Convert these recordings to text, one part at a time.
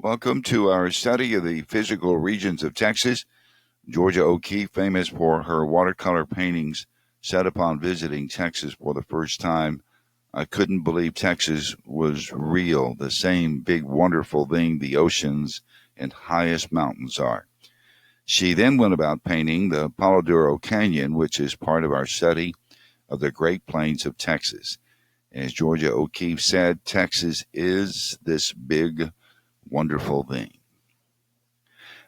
Welcome to our study of the physical regions of Texas. Georgia O'Keeffe, famous for her watercolor paintings set upon visiting Texas for the first time. I couldn't believe Texas was real, the same big, wonderful thing the oceans and highest mountains are. She then went about painting the Palo Duro Canyon, which is part of our study of the Great Plains of Texas. As Georgia O'Keeffe said, Texas is this big, wonderful thing.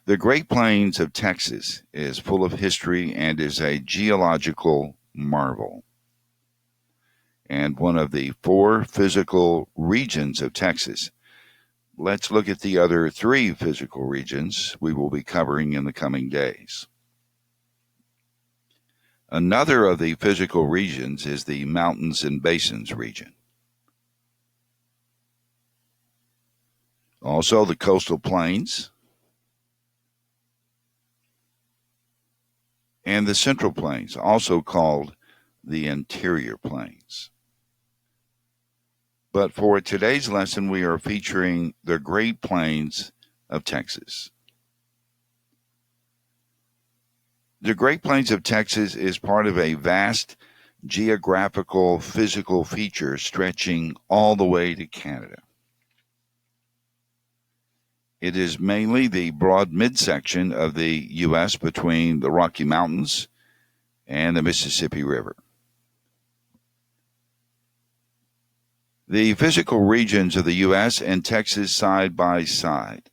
The Great Plains of Texas is full of history and is a geological marvel. And one of the four physical regions of Texas. Let's look at the other three physical regions we will be covering in the coming days. Another of the physical regions is the Mountains and Basins region. Also, the coastal plains and the Central Plains, also called the Interior Plains. But for today's lesson, we are featuring the Great Plains of Texas. The Great Plains of Texas is part of a vast geographical physical feature stretching all the way to Canada. It is mainly the broad midsection of the U.S. between the Rocky Mountains and the Mississippi River. The physical regions of the U.S. and Texas side by side.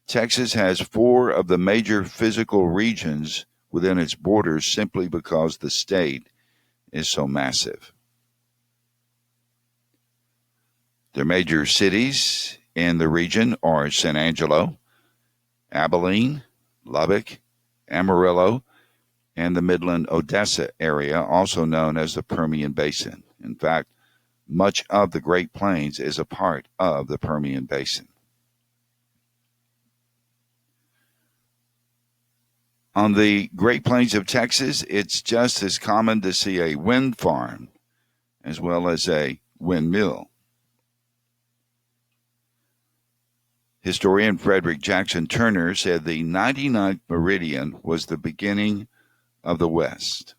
Texas has four of the major physical regions within its borders simply because the state is so massive. The major cities in the region are San Angelo, Abilene, Lubbock, Amarillo, and the Midland-Odessa area, also known as the Permian Basin. In fact, much of the Great Plains is a part of the Permian Basin. On the Great Plains of Texas, it's just as common to see a wind farm as well as a windmill. Historian Frederick Jackson Turner said the 99th meridian was the beginning of the West.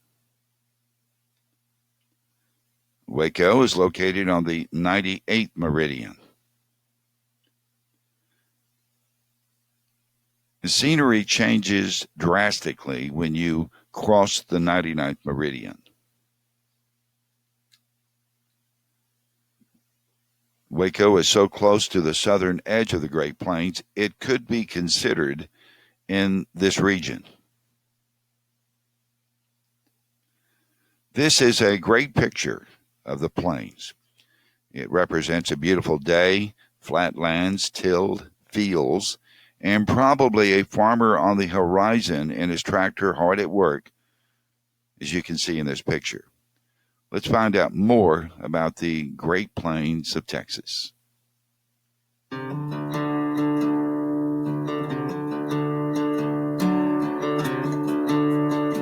Waco is located on the 98th meridian. The scenery changes drastically when you cross the 99th meridian. Waco is so close to the southern edge of the Great Plains, it could be considered in this region. This is a great picture of the plains. It represents a beautiful day, flat lands, tilled fields, and probably a farmer on the horizon and his tractor hard at work, as you can see in this picture. Let's find out more about the Great Plains of Texas.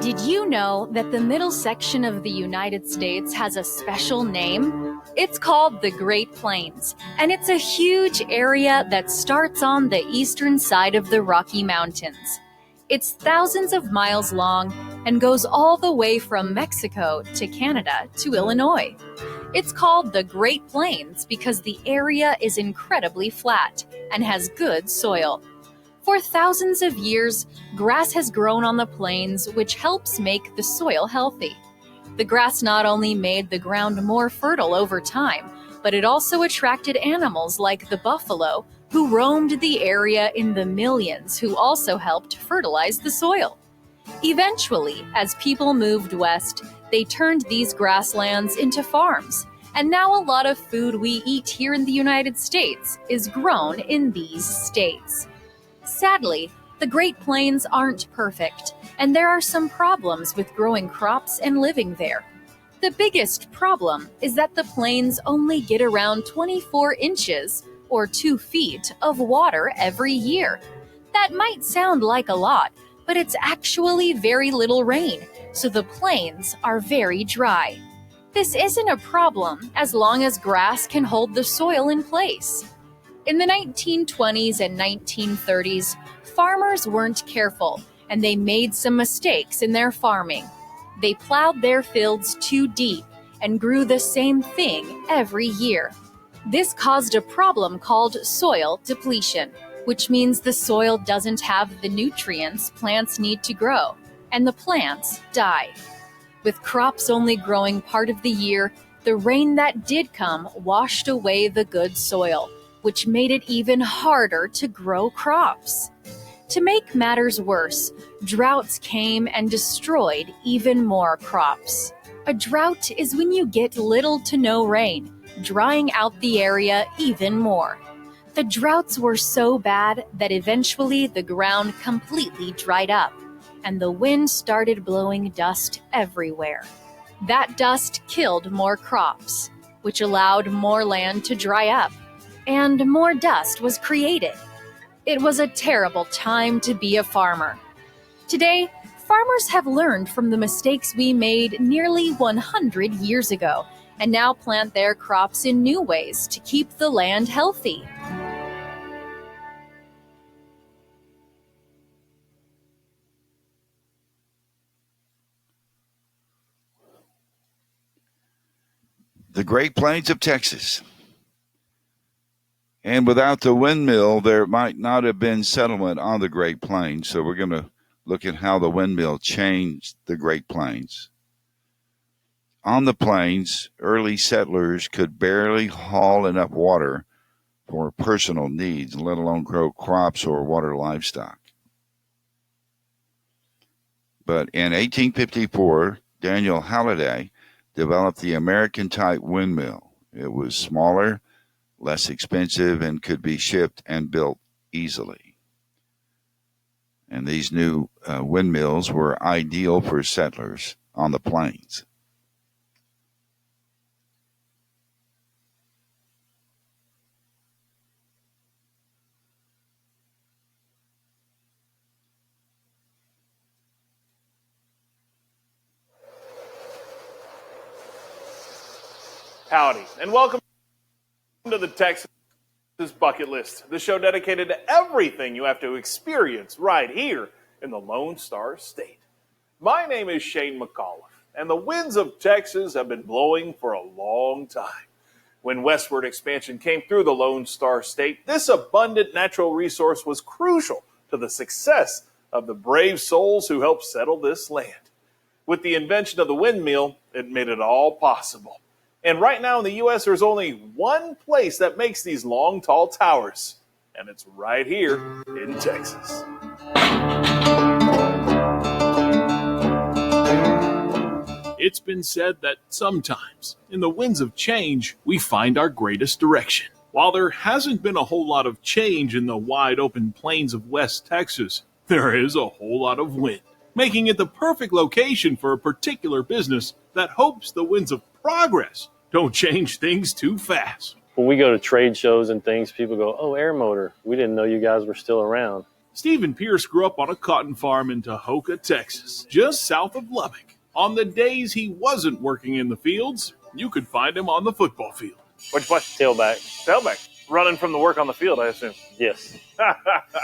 Did you know that the middle section of the United States has a special name? It's called the Great Plains, and it's a huge area that starts on the eastern side of the Rocky Mountains. It's thousands of miles long and goes all the way from Mexico to Canada to Illinois. It's called the Great Plains because the area is incredibly flat and has good soil. For thousands of years, grass has grown on the plains, which helps make the soil healthy. The grass not only made the ground more fertile over time, but it also attracted animals like the buffalo, who roamed the area in the millions, who also helped fertilize the soil. Eventually, as people moved west, they turned these grasslands into farms, and now a lot of food we eat here in the United States is grown in these states. Sadly, the Great Plains aren't perfect, and there are some problems with growing crops and living there. The biggest problem is that the plains only get around 24 inches or 2 feet of water every year. That might sound like a lot, but it's actually very little rain, so the plains are very dry. This isn't a problem as long as grass can hold the soil in place. In the 1920s and 1930s, farmers weren't careful and they made some mistakes in their farming. They plowed their fields too deep and grew the same thing every year. This caused a problem called soil depletion, which means the soil doesn't have the nutrients plants need to grow, and the plants die. With crops only growing part of the year, the rain that did come washed away the good soil, which made it even harder to grow crops. To make matters worse, droughts came and destroyed even more crops. A drought is when you get little to no rain, drying out the area even more. The droughts were so bad that eventually the ground completely dried up, and the wind started blowing dust everywhere. That dust killed more crops, which allowed more land to dry up, and more dust was created. It was a terrible time to be a farmer. Today, farmers have learned from the mistakes we made nearly 100 years ago and now plant their crops in new ways to keep the land healthy. The Great Plains of Texas. And without the windmill, there might not have been settlement on the Great Plains. So we're going to look at how the windmill changed the Great Plains. On the plains, early settlers could barely haul enough water for personal needs, let alone grow crops or water livestock. But in 1854, Daniel Halliday developed the American-type windmill. It was smaller, less expensive, and could be shipped and built easily. And these new windmills were ideal for settlers on the plains. Howdy, and welcome to the Texas Bucket List, the show dedicated to everything you have to experience right here in the Lone Star State. My name is Shane McAuliffe, and the winds of Texas have been blowing for a long time. When westward expansion came through the Lone Star State, this abundant natural resource was crucial to the success of the brave souls who helped settle this land. With the invention of the windmill, it made it all possible. And right now in the U.S., there's only one place that makes these long, tall towers, and it's right here in Texas. It's been said that sometimes, in the winds of change, we find our greatest direction. While there hasn't been a whole lot of change in the wide open plains of West Texas, there is a whole lot of wind, making it the perfect location for a particular business that hopes the winds of progress don't change things too fast. When we go to trade shows and things, people go, "Oh, Air Motor. We didn't know you guys were still around." Stephen Pierce grew up on a cotton farm in Tahoka, Texas, just south of Lubbock. On the days he wasn't working in the fields, you could find him on the football field. What'd you play? Tailback. Tailback. Running from the work on the field, I assume. Yes.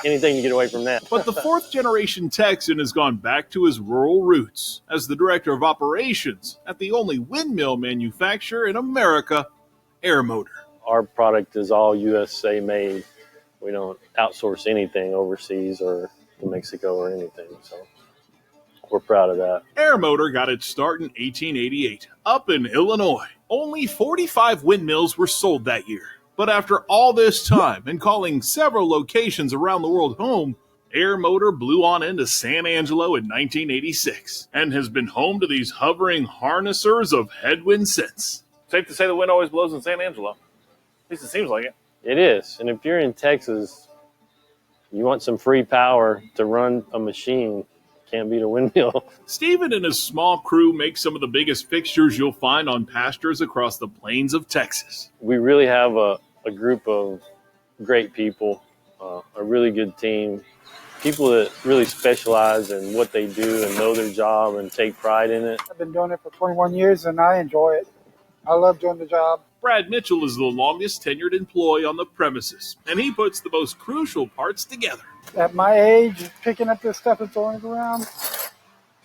Anything to get away from that. But the fourth-generation Texan has gone back to his rural roots as the director of operations at the only windmill manufacturer in America, Air Motor. Our product is all USA made. We don't outsource anything overseas or to Mexico or anything. So we're proud of that. Air Motor got its start in 1888 up in Illinois. Only 45 windmills were sold that year. But after all this time and calling several locations around the world home, Air Motor blew on into San Angelo in 1986 and has been home to these hovering harnessers of headwind since. Safe to say the wind always blows in San Angelo. At least it seems like it. It is. And if you're in Texas, you want some free power to run a machine, can't beat a windmill. Stephen and his small crew make some of the biggest fixtures you'll find on pastures across the plains of Texas. We really have a group of great people, a really good team, people that really specialize in what they do and know their job and take pride in it. I've been doing it for 21 years and I enjoy it. I love doing the job. Brad Mitchell is the longest tenured employee on the premises, and he puts the most crucial parts together. At my age, picking up this stuff and throwing it around,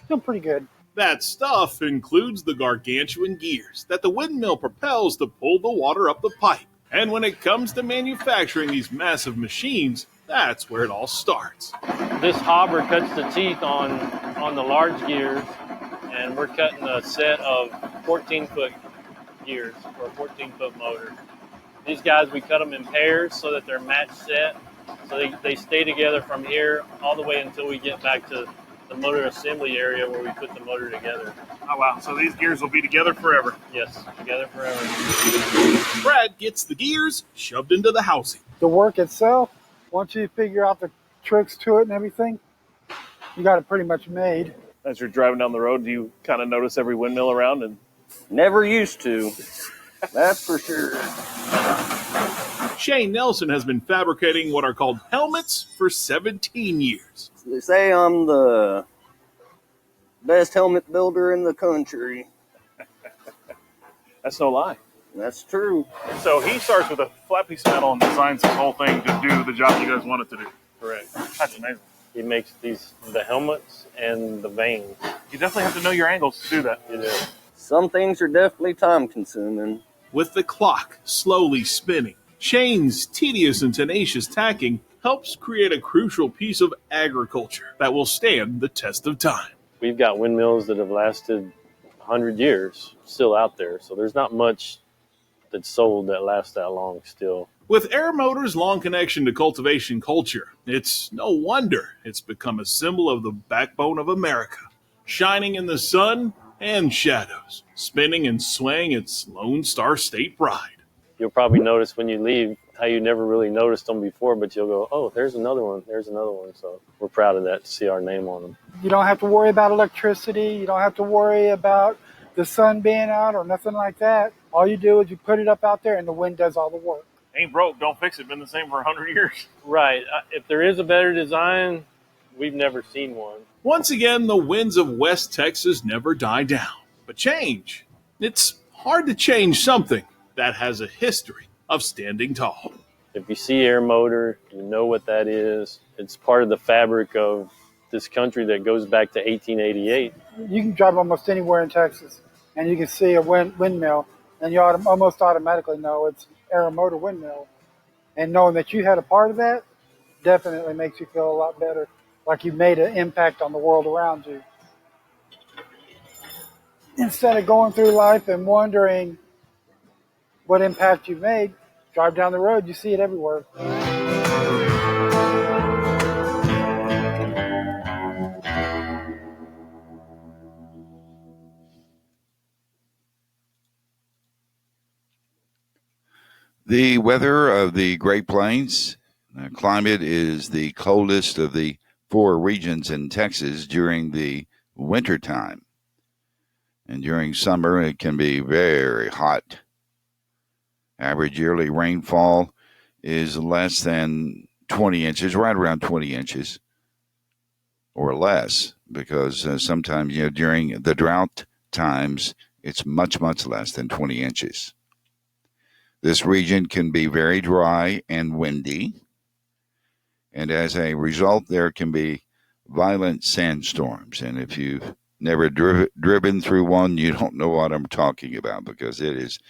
feel pretty good. That stuff includes the gargantuan gears that the windmill propels to pull the water up the pipe. And when it comes to manufacturing these massive machines, that's where it all starts. This hopper cuts the teeth on the large gears, and we're cutting a set of 14-foot gears for a 14-foot motor. These guys, we cut them in pairs so that they're match set, so they stay together from here all the way until we get back to the motor assembly area where we put the motor together. Oh, wow. So these gears will be together forever. Yes, together forever. Brad gets the gears shoved into the housing. The work itself, once you figure out the tricks to it and everything, you got it pretty much made. As you're driving down the road, do you kind of notice every windmill around? And Never used to. That's for sure. Shane Nelson has been fabricating what are called helmets for 17 years. They say I'm the best helmet builder in the country. That's no lie. That's true. So he starts with a flat piece of metal and designs this whole thing to do the job you guys want it to do. Correct. That's amazing. He makes the helmets and the vanes. You definitely have to know your angles to do that. You know. Some things are definitely time consuming. With the clock slowly spinning, Shane's tedious and tenacious tacking helps create a crucial piece of agriculture that will stand the test of time. We've got windmills that have lasted 100 years still out there, so there's not much that's sold that lasts that long still. With Air Motors' long connection to cultivation culture, it's no wonder it's become a symbol of the backbone of America, shining in the sun and shadows, spinning and swaying its Lone Star State pride. You'll probably notice when you leave how you never really noticed them before, but you'll go, oh, there's another one, there's another one. So we're proud of that, to see our name on them. You don't have to worry about electricity. You don't have to worry about the sun being out or nothing like that. All you do is you put it up out there and the wind does all the work. Ain't broke, don't fix it. Been the same for 100 years. Right. If there is a better design, we've never seen one. Once again, the winds of West Texas never die down. But change, it's hard to change something that has a history of standing tall. If you see Air Motor, you know what that is. It's part of the fabric of this country that goes back to 1888. You can drive almost anywhere in Texas and you can see a windmill and you almost automatically know it's Air Motor windmill. And knowing that you had a part of that definitely makes you feel a lot better, like you made an impact on the world around you. Instead of going through life and wondering what impact you made, drive down the road, you see it everywhere. The weather of the Great Plains climate is the coldest of the 4 regions in Texas during the wintertime. And during summer, it can be very hot. Average yearly rainfall is less than 20 inches, right around 20 inches or less, because sometimes, during the drought times, it's much, much less than 20 inches. This region can be very dry and windy, and as a result, there can be violent sandstorms. And if you've never driven through one, you don't know what I'm talking about, because it is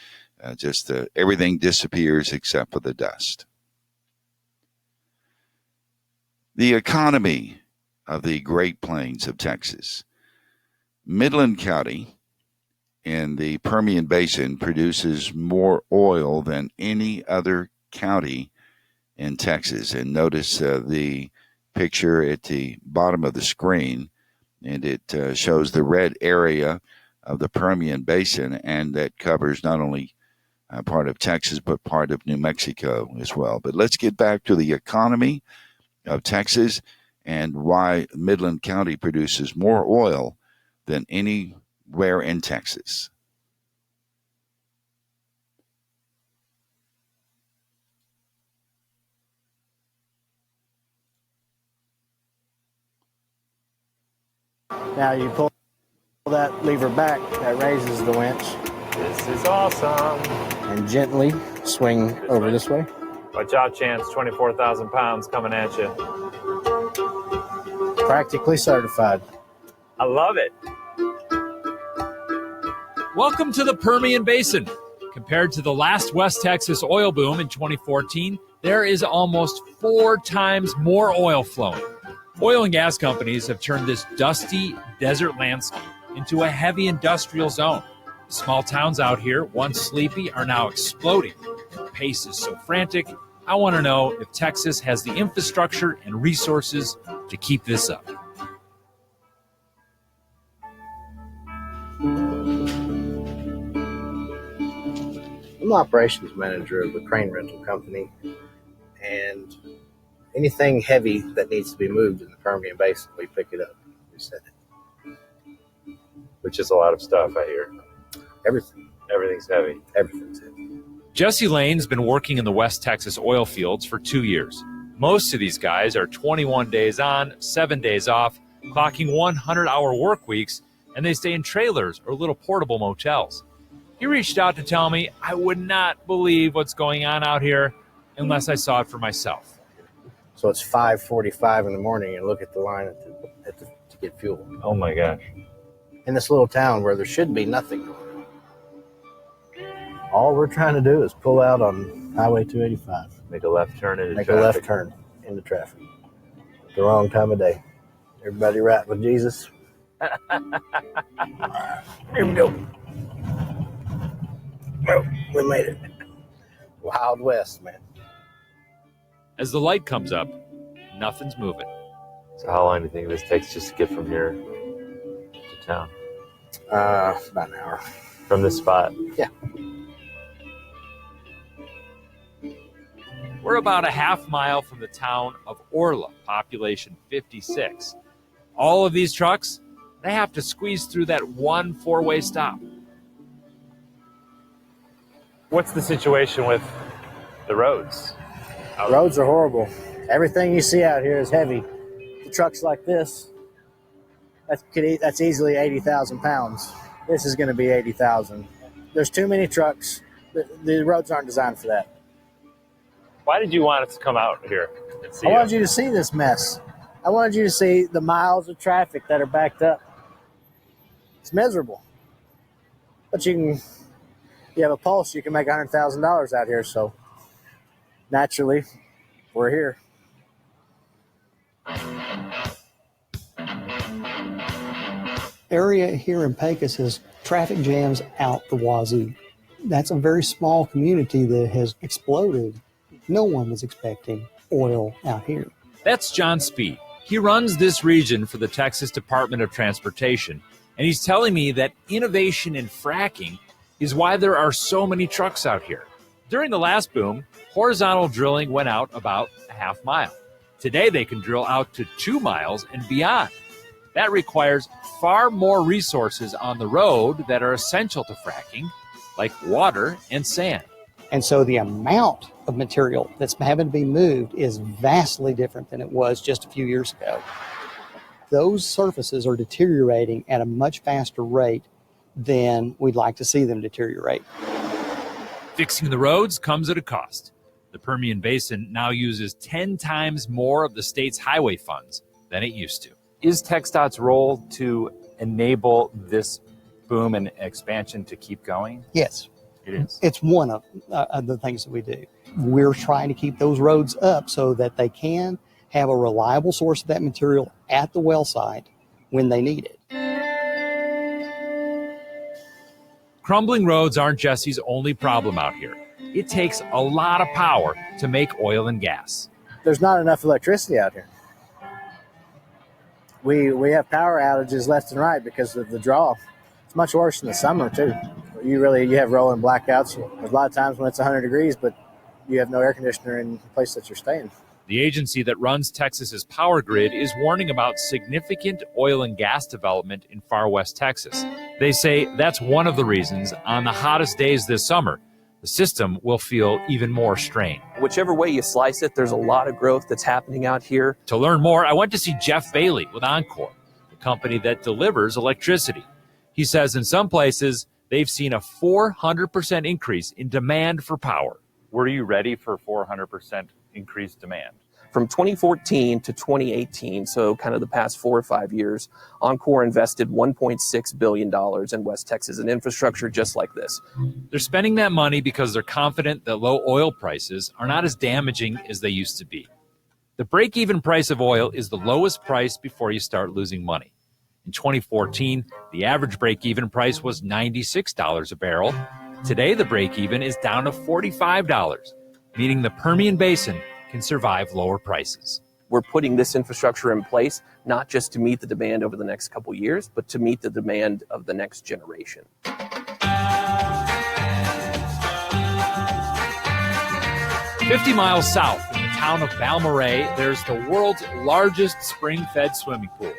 just everything disappears except for the dust. The economy of the Great Plains of Texas. Midland County in the Permian Basin produces more oil than any other county in Texas. And notice the picture at the bottom of the screen, and it shows the red area of the Permian Basin, and that covers not only part of Texas, but part of New Mexico as well. But let's get back to the economy of Texas and why Midland County produces more oil than anywhere in Texas. Now you pull that lever back, that raises the winch. This is awesome. and gently swing over this way. Watch out, Chance. 24,000 pounds coming at you. Practically certified. I love it. Welcome to the Permian Basin. Compared to the last West Texas oil boom in 2014, there is almost 4 times more oil flowing. Oil and gas companies have turned this dusty desert landscape into a heavy industrial zone. The small towns out here, once sleepy, are now exploding. The pace is so frantic, I want to know if Texas has the infrastructure and resources to keep this up. I'm the operations manager of a crane rental company, and anything heavy that needs to be moved in the Permian Basin, we pick it up. We send it. Which is a lot of stuff, I hear. Everything. Everything's heavy. Everything's heavy. Jesse Lane's been working in the West Texas oil fields for 2 years. Most of these guys are 21 days on, 7 days off, clocking 100-hour work weeks, and they stay in trailers or little portable motels. He reached out to tell me I would not believe what's going on out here unless I saw it for myself. So it's 5:45 in the morning, and look at the line to get fuel. Oh my gosh. In this little town where there should be nothing going on. All we're trying to do is pull out on Highway 285. Make a left turn into Make traffic. a left turn into traffic. The wrong time of day. Everybody right with Jesus? Here we go. Well, we made it. Wild West, man. As the light comes up, nothing's moving. So how long do you think this takes just to get from here to town? About an hour. From this spot? Yeah. We're about a half mile from the town of Orla, population 56. All of these trucks, they have to squeeze through that one 4-way stop. What's the situation with the roads? Roads are horrible. Everything you see out here is heavy. The trucks like this, that's easily 80,000 pounds. This is going to be 80,000. There's too many trucks. The roads aren't designed for that. Why did you want us to come out here and see I wanted you to see this mess. I wanted you to see the miles of traffic that are backed up. It's miserable. But you have a pulse, you can make $100,000 out here, so naturally, we're here. Area here in Pecos has traffic jams out the wazoo. That's a very small community that has exploded. No one was expecting oil out here. That's John Speed. He runs this region for the Texas Department of Transportation, and he's telling me that innovation in fracking is why there are so many trucks out here. During the last boom, horizontal drilling went out about a half mile. Today, they can drill out to 2 miles and beyond. That requires far more resources on the road that are essential to fracking, like water and sand. And so the amount of material that's having to be moved is vastly different than it was just a few years ago. Those surfaces are deteriorating at a much faster rate than we'd like to see them deteriorate. Fixing the roads comes at a cost. The Permian Basin now uses 10 times more of the state's highway funds than it used to. Is TxDOT's role to enable this boom and expansion to keep going? Yes. It is. It's one of the things that we do. We're trying to keep those roads up so that they can have a reliable source of that material at the well site when they need it. Crumbling roads aren't Jesse's only problem out here. It takes a lot of power to make oil and gas. There's not enough electricity out here. We have power outages left and right because of the draw. It's much worse in the summer too. You have rolling blackouts. There's a lot of times when it's 100 degrees, but you have no air conditioner in the place that you're staying. The agency that runs Texas's power grid is warning about significant oil and gas development in far west Texas. They say that's one of the reasons on the hottest days this summer, the system will feel even more strain. Whichever way you slice it, there's a lot of growth that's happening out here. To learn more, I went to see Jeff Bailey with Encore, the company that delivers electricity. He says in some places, they've seen a 400% increase in demand for power. Were you ready for 400% increased demand? From 2014 to 2018, so kind of the past 4 or 5 years, Oncor invested $1.6 billion in West Texas in infrastructure just like this. They're spending that money because they're confident that low oil prices are not as damaging as they used to be. The break-even price of oil is the lowest price before you start losing money. In 2014, the average break-even price was $96 a barrel. Today, the break-even is down to $45, meaning the Permian Basin can survive lower prices. We're putting this infrastructure in place not just to meet the demand over the next couple years, but to meet the demand of the next generation. 50 miles south in the town of Balmorhea, there's the world's largest spring-fed swimming pool.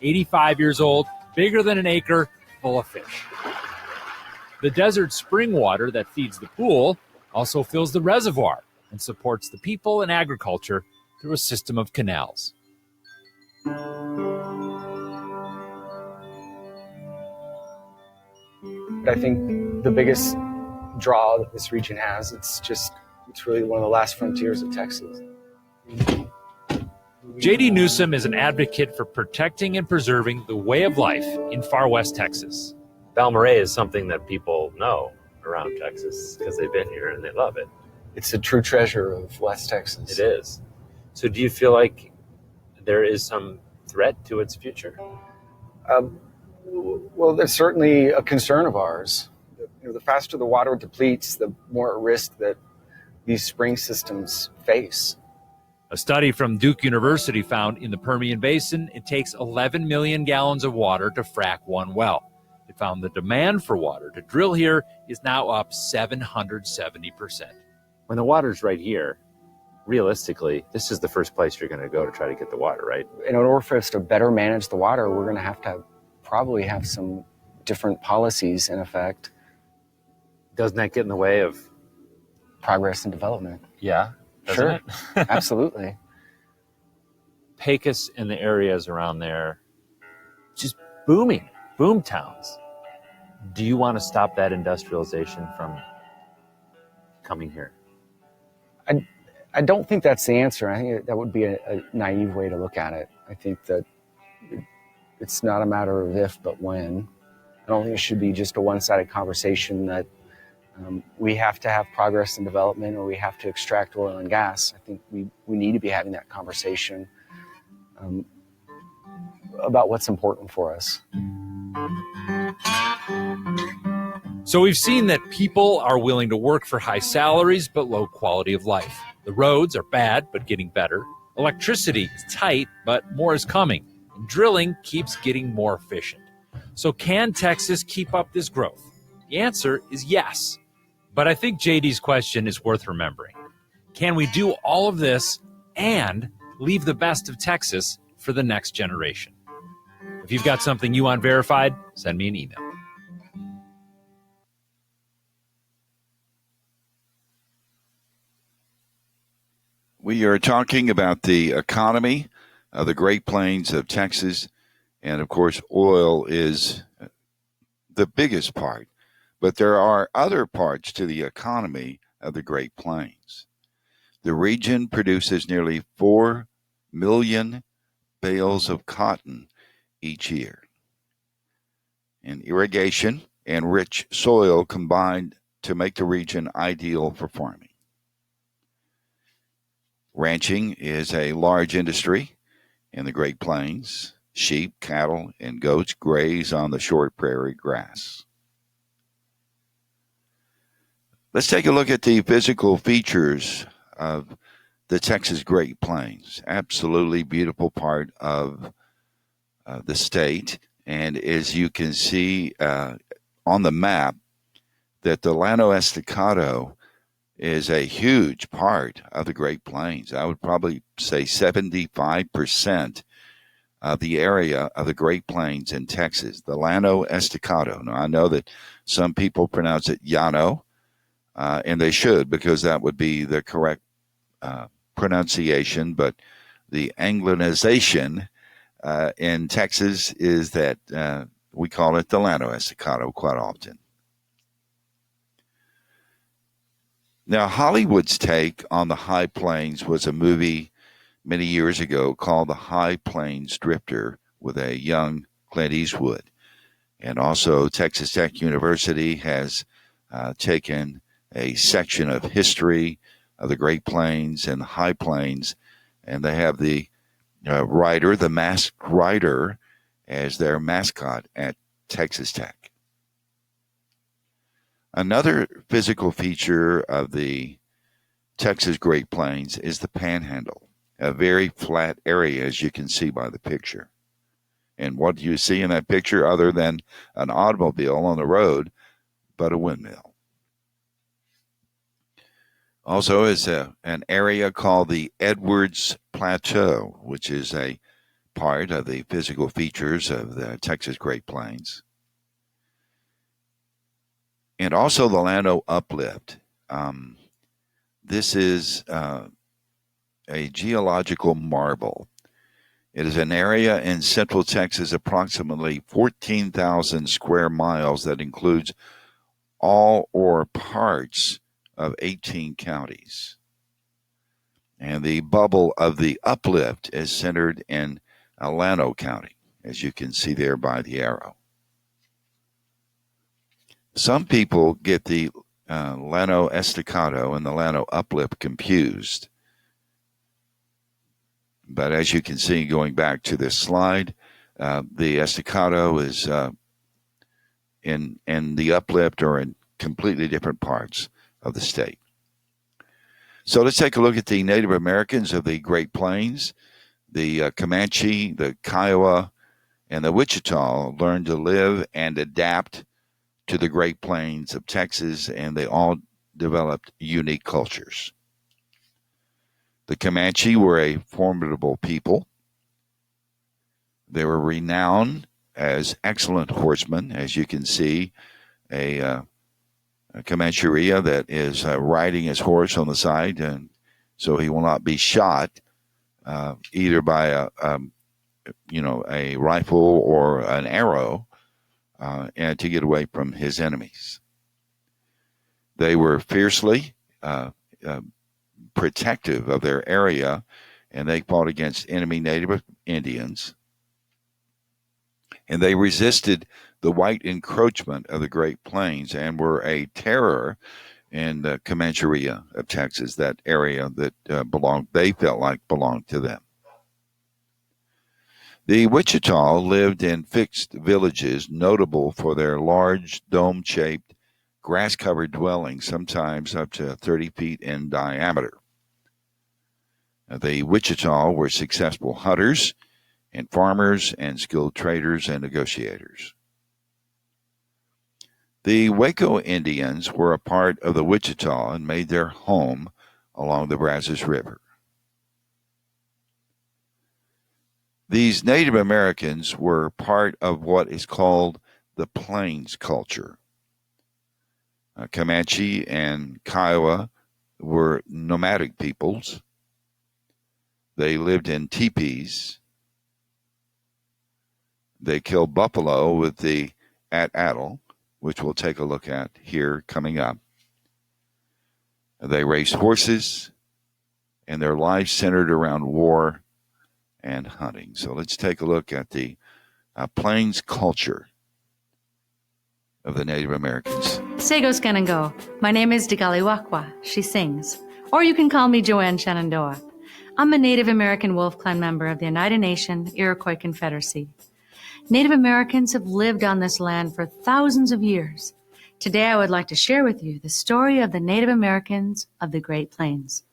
85 years old, bigger than an acre, full of fish. The desert spring water that feeds the pool also fills the reservoir and supports the people and agriculture through a system of canals. I think the biggest draw that this region has, it's really one of the last frontiers of Texas. J.D. Newsom is an advocate for protecting and preserving the way of life in far west Texas. Balmorhea is something that people know around Texas because they've been here and they love it. It's a true treasure of West Texas. It is. So do you feel like there is some threat to its future? Well, that's certainly a concern of ours. The faster the water depletes, the more at risk that these spring systems face. A study from Duke University found in the Permian Basin, it takes 11 million gallons of water to frack one well. It found the demand for water to drill here is now up 770%. When the water's right here, realistically, this is the first place you're going to go to try to get the water, right? In order for us to better manage the water, we're going to probably have some different policies in effect. Doesn't that get in the way of progress and development? Yeah. Sure. Absolutely. Pecos and the areas around there, just booming, boom towns. Do you want to stop that industrialization from coming here? I don't think that's the answer. I think that would be a naive way to look at it. I think that it's not a matter of if, but when. I don't think it should be just a one-sided conversation that we have to have progress and development or we have to extract oil and gas. I think we need to be having that conversation about what's important for us. So we've seen that people are willing to work for high salaries but low quality of life. The roads are bad but getting better. Electricity is tight but more is coming. And drilling keeps getting more efficient. So can Texas keep up this growth? The answer is yes. But I think JD's question is worth remembering. Can we do all of this and leave the best of Texas for the next generation? If you've got something you want verified, send me an email. We are talking about the economy of the Great Plains of Texas. And, of course, oil is the biggest part. But there are other parts to the economy of the Great Plains. The region produces nearly 4 million bales of cotton each year. And irrigation and rich soil combined to make the region ideal for farming. Ranching is a large industry in the Great Plains. Sheep, cattle, and goats graze on the short prairie grass. Let's take a look at the physical features of the Texas Great Plains. Absolutely beautiful part of the state. And as you can see on the map, that the Llano Estacado is a huge part of the Great Plains. I would probably say 75% of the area of the Great Plains in Texas, the Llano Estacado. Now, I know that some people pronounce it Llano, and they should, because that would be the correct pronunciation, but the Anglicization in Texas is that we call it the Llano Estacado quite often. Now, Hollywood's take on the High Plains was a movie many years ago called The High Plains Drifter with a young Clint Eastwood. And also, Texas Tech University has taken a section of history of the Great Plains and the High Plains, and they have the rider, the Masked Rider, as their mascot at Texas Tech. Another physical feature of the Texas Great Plains is the Panhandle, a very flat area, as you can see by the picture. And what do you see in that picture other than an automobile on the road, but a windmill? Also is an area called the Edwards Plateau, which is a part of the physical features of the Texas Great Plains. And also the Llano Uplift. This is a geological marvel. It is an area in central Texas, approximately 14,000 square miles, that includes all or parts of 18 counties. And the bubble of the uplift is centered in Llano County, as you can see there by the arrow. Some people get the Llano Estacado and the Llano Uplift confused. But as you can see, going back to this slide, the Estacado is in the Uplift are in completely different parts of the state. So let's take a look at the Native Americans of the Great Plains. The Comanche, the Kiowa, and the Wichita learned to live and adapt to the Great Plains of Texas, and they all developed unique cultures. The Comanche were a formidable people. They were renowned as excellent horsemen. As you can see, a Comancheria that is riding his horse on the side, and so he will not be shot either by a rifle or an arrow, and to get away from his enemies. They were fiercely protective of their area, and they fought against enemy Native Indians. And they resisted the white encroachment of the Great Plains and were a terror in the Comancheria of Texas, that area that they felt like belonged to them. The Wichita lived in fixed villages notable for their large dome-shaped, grass-covered dwellings, sometimes up to 30 feet in diameter. The Wichita were successful hunters and farmers and skilled traders and negotiators. The Waco Indians were a part of the Wichita and made their home along the Brazos River. These Native Americans were part of what is called the Plains culture. Comanche and Kiowa were nomadic peoples. They lived in teepees. They killed buffalo with the atlatl, which we'll take a look at here coming up. They raced horses, and their lives centered around war and hunting. So let's take a look at the Plains culture of the Native Americans. Segos Ganango. My name is Digaliwakwa. She sings. Or you can call me Joanne Shenandoah. I'm a Native American Wolf Clan member of the Oneida Nation Iroquois Confederacy. Native Americans have lived on this land for thousands of years. Today I would like to share with you the story of the Native Americans of the Great Plains.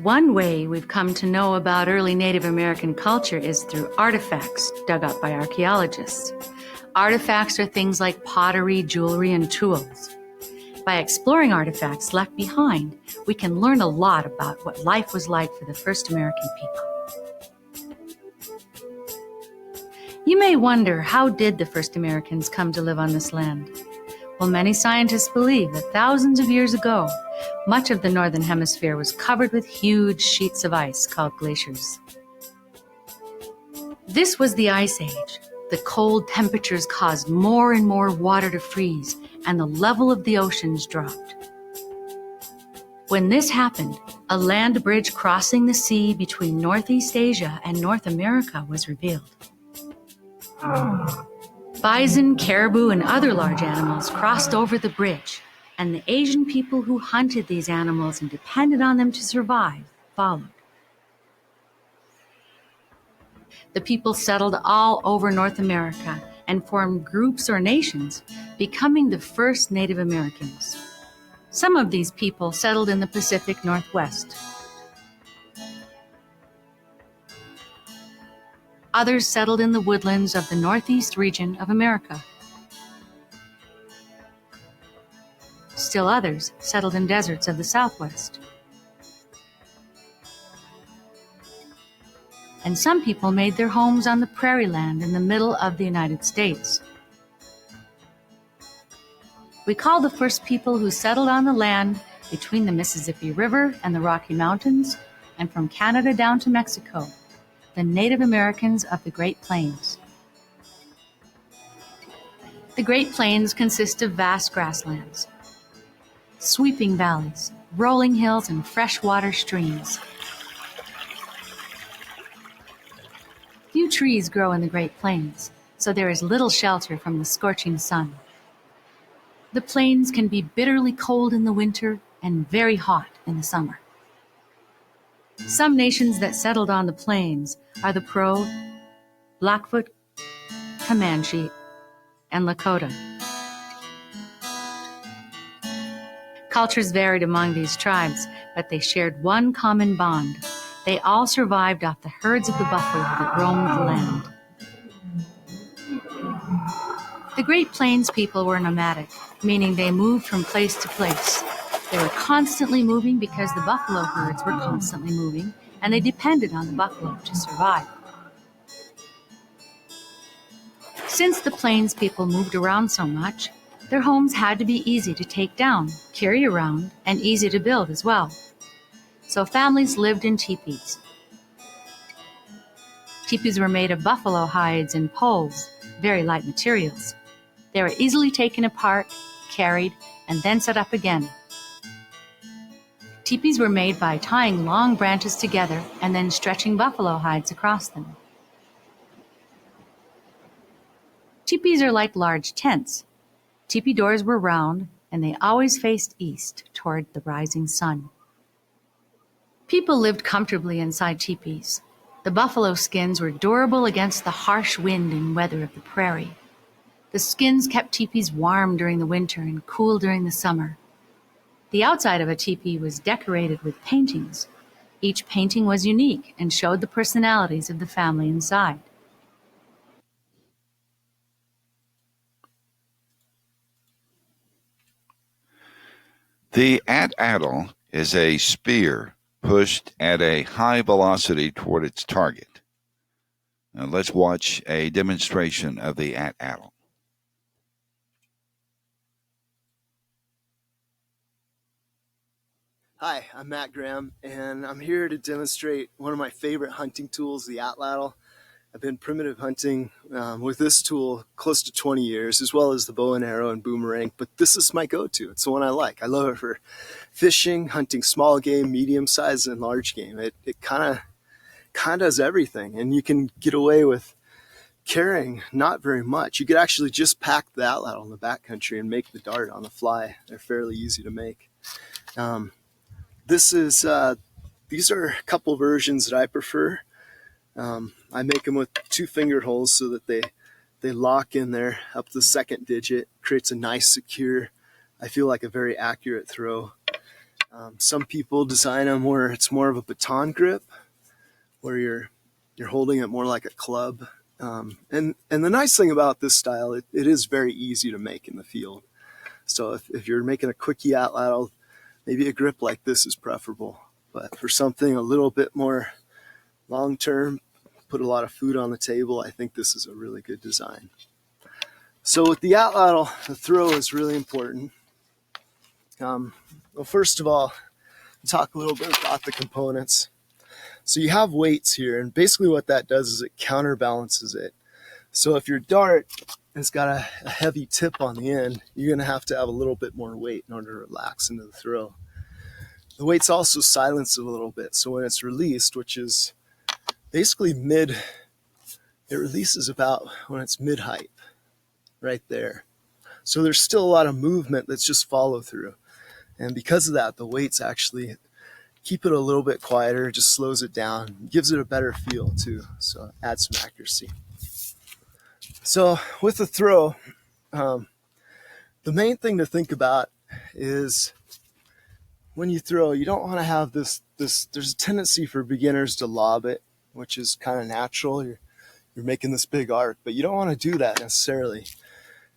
One way we've come to know about early Native American culture is through artifacts dug up by archaeologists. Artifacts are things like pottery, jewelry, and tools. By exploring artifacts left behind, we can learn a lot about what life was like for the first American people. You may wonder, how did the first Americans come to live on this land? Well, many scientists believe that thousands of years ago, Much of the northern hemisphere was covered with huge sheets of ice called glaciers. This was the Ice Age. The cold temperatures caused more and more water to freeze, and the level of the oceans dropped. When this happened, a land bridge crossing the sea between Northeast Asia and North America was revealed. Bison, caribou, and other large animals crossed over the bridge, and the Asian people who hunted these animals and depended on them to survive followed. The people settled all over North America and formed groups or nations, becoming the first Native Americans. Some of these people settled in the Pacific Northwest. Others settled in the woodlands of the Northeast region of America. Still others settled in deserts of the Southwest. And some people made their homes on the prairie land in the middle of the United States. We call the first people who settled on the land between the Mississippi River and the Rocky Mountains, and from Canada down to Mexico, the Native Americans of the Great Plains. The Great Plains consist of vast grasslands, sweeping valleys, rolling hills, and freshwater streams. Few trees grow in the Great Plains, so there is little shelter from the scorching sun. The plains can be bitterly cold in the winter and very hot in the summer. Some nations that settled on the plains are the Crow, Blackfoot, Comanche, and Lakota. Cultures varied among these tribes, but they shared one common bond. They all survived off the herds of the buffalo that roamed the land. The Great Plains people were nomadic, meaning they moved from place to place. They were constantly moving because the buffalo herds were constantly moving, and they depended on the buffalo to survive. Since the Plains people moved around so much, their homes had to be easy to take down, carry around, and easy to build as well. So families lived in teepees. Teepees were made of buffalo hides and poles, very light materials. They were easily taken apart, carried, and then set up again. Teepees were made by tying long branches together and then stretching buffalo hides across them. Teepees are like large tents. Teepee doors were round, and they always faced east toward the rising sun. People lived comfortably inside teepees. The buffalo skins were durable against the harsh wind and weather of the prairie. The skins kept teepees warm during the winter and cool during the summer. The outside of a teepee was decorated with paintings. Each painting was unique and showed the personalities of the family inside. The at-addle is a spear pushed at a high velocity toward its target. Now let's watch a demonstration of the at-addle. Hi, I'm Matt Graham, and I'm here to demonstrate one of my favorite hunting tools, the at-addle. I've been primitive hunting with this tool close to 20 years, as well as the bow and arrow and boomerang, but this is my go-to. It's the one I like. I love it for fishing, hunting small game, medium size, and large game. It kind of does everything, and you can get away with carrying not very much. You could actually just pack the at-addle in the backcountry and make the dart on the fly. They're fairly easy to make. These are a couple versions that I prefer. I make them with 2-fingered holes so that they lock in there up the second digit. Creates a nice, secure, I feel like a very accurate throw. Some people design them where it's more of a baton grip, where you're holding it more like a club. And the nice thing about this style, it is very easy to make in the field. So if you're making a quickie at-addle, maybe a grip like this is preferable. But for something a little bit more long-term, put a lot of food on the table, I think this is a really good design. So with the at-addle, the throw is really important. Well, first of all, talk a little bit about the components. So you have weights here, and basically what that does is it counterbalances it. So if your dart has got a heavy tip on the end, you're going to have a little bit more weight in order to relax into the throw. The weight's also silenced a little bit, so when it's released, which is basically it releases about when it's mid-height, right there. So there's still a lot of movement that's just follow through. And because of that, the weights actually keep it a little bit quieter, just slows it down, gives it a better feel too, so add some accuracy. So with the throw, the main thing to think about is when you throw, you don't want to have this, there's a tendency for beginners to lob it, which is kind of natural. You're making this big arc, but you don't want to do that necessarily,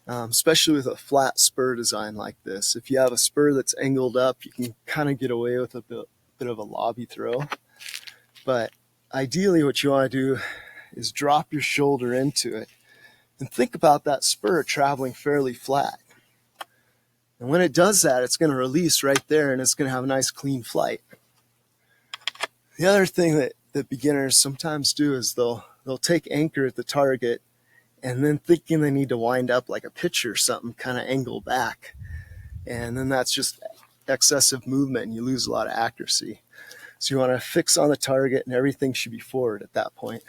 especially with a flat spur design like this. If you have a spur that's angled up, you can kind of get away with a bit of a lobby throw. But ideally what you want to do is drop your shoulder into it and think about that spur traveling fairly flat. And when it does that, it's going to release right there and it's going to have a nice clean flight. The other thing that beginners sometimes do is they'll take anchor at the target and then thinking they need to wind up like a pitcher or something, kind of angle back. And then that's just excessive movement and you lose a lot of accuracy. So you want to fix on the target and everything should be forward at that point.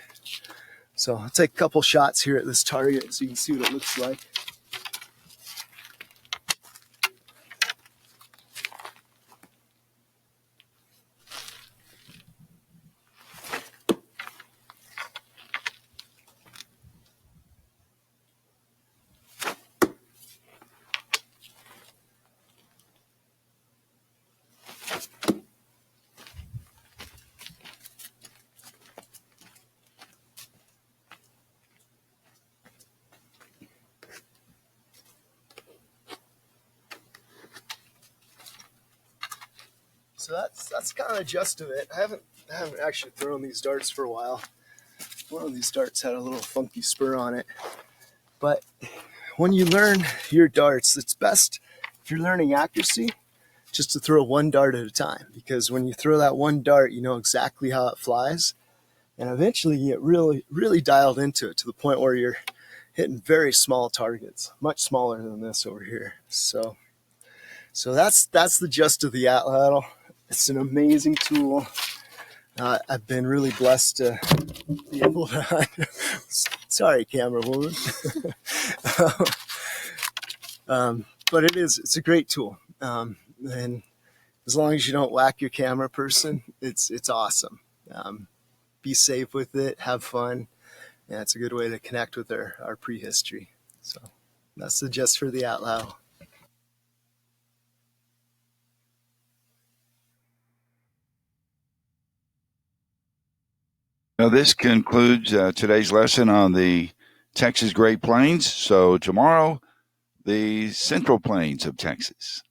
So I'll take a couple shots here at this target so you can see what it looks like. So that's kind of the gist of it. I haven't actually thrown these darts for a while. One of these darts had a little funky spur on it. But when you learn your darts, it's best, if you're learning accuracy, just to throw one dart at a time. Because when you throw that one dart, you know exactly how it flies. And eventually you get really, really dialed into it to the point where you're hitting very small targets, much smaller than this over here. So that's the gist of the Atlatl. It's an amazing tool. I've been really blessed to be able to, sorry, camera woman. But it's a great tool. And as long as you don't whack your camera person, it's awesome. Be safe with it, have fun. Yeah, it's a good way to connect with our prehistory. So that's the gist for the Atlatl. Now, this concludes today's lesson on the Texas Great Plains. So tomorrow, the Central Plains of Texas.